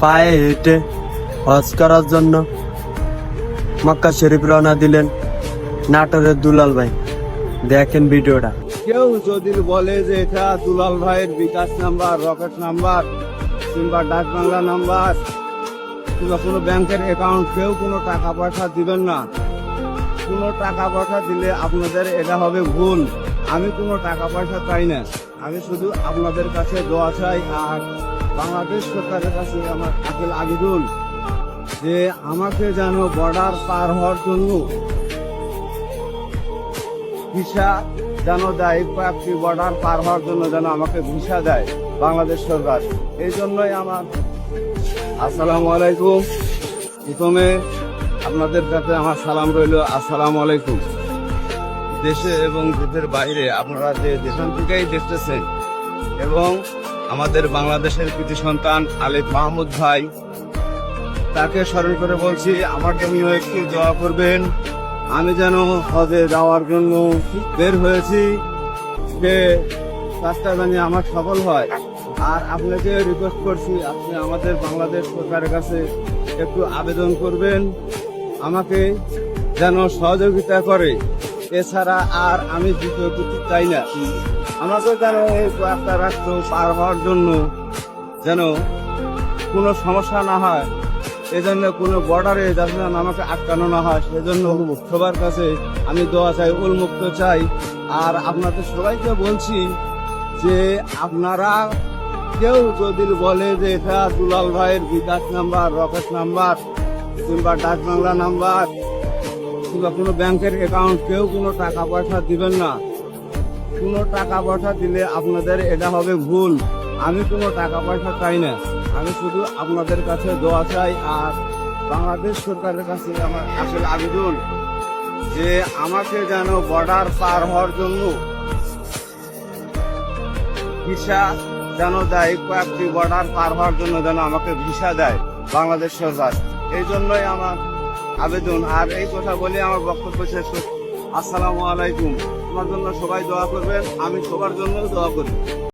পায়ে হেঁটে হজ করার জন্য মক্কা শরীফ রওনা দিলেন নাটোরের দুলাল ভাই। দেখেন ভিডিওটা। কেউ যদি বলে যে এটা দুলাল ভাইয়ের বিকাশ নাম্বার, রকেট নাম্বার কিংবা ডাক বাংলা নাম্বার কিংবা কোনো ব্যাংকের অ্যাকাউন্ট, কেউ কোনো টাকা পয়সা দিবেন না। কোনো টাকা পয়সা দিলে আপনাদের এটা হবে ভুল। আমি কোনো টাকা পয়সা চাই না, আমি শুধু আপনাদের কাছে দোয়া চাই। আর বাংলাদেশ সরকারের কাছে আমার আকিল আবেদন যে আমাকে যেন বর্ডার পার হওয়ার জন্য ভিসা যেন দেয়, কয়েকটি বর্ডার পার হওয়ার জন্য যেন আমাকে ভিসা দেয় বাংলাদেশ সরকার। এই জন্যই আমার আসসালামু আলাইকুম। প্রথমে আপনাদের কাছে আমার সালাম রইল, আসসালামু আলাইকুম। দেশে এবং দেশের বাইরে আপনারা যে যেখান থেকেই দেখতেছেন এবং আমাদের বাংলাদেশের কৃতি সন্তান আলিফ মাহমুদ ভাই, তাকে স্মরণ করে বলছি আমার জন্য একটু দোয়া করবেন। আমি যেন হজে যাওয়ার জন্য বের হয়েছি, সে কাজটা যেন আমার সফল হয়। আর আপনাকে রিকোয়েস্ট করছি, আপনি আমাদের বাংলাদেশ সরকারের কাছে একটু আবেদন করবেন, আমাকে যেন সহযোগিতা করে। এছাড়া আর আমি দ্বিতীয় কিছু চাই না। আমাকে যেন এই কয়েকটা রাষ্ট্র পার হওয়ার জন্য যেন কোনো সমস্যা না হয়, এজন্য কোনো বর্ডারে যেন আমাকে আটকানো না হয়, সেজন্য সবার কাছে আমি দোয়া চাই, উন্মুক্ত চাই। আর আপনাদের সবাইকে বলছি যে আপনারা কেউ যদি বলে যে এটা দুলাল ভাইয়ের বিকাশ নাম্বার, রকেট নাম্বার কিংবা ডাক বাংলা নাম্বার কিংবা কোনো ব্যাংকের অ্যাকাউন্ট, কেউ কোনো টাকা পয়সা দিবেন না। কোনো টাকা পয়সা দিলে আপনাদের এটা হবে ভুল। আমি কোনো টাকা পয়সা চাই না, আমি শুধু আপনাদের কাছে দোয়া চাই। আর বাংলাদেশ সরকারের কাছে আমার আসলে আবেদন যে আমাকে যেন বর্ডার পার হওয়ার জন্য ভিসা যেন দেয়, কয়েকটি বর্ডার পার হওয়ার জন্য যেন আমাকে ভিসা দেয় বাংলাদেশ সরকার। এই জন্যই আমার আবেদন। আর এই কথা বলে আমার বক্তব্য শেষ। আসসালামু আলাইকুম। আমার জন্য সবাই দোয়া করবেন, আমি সবার জন্য দোয়া করি।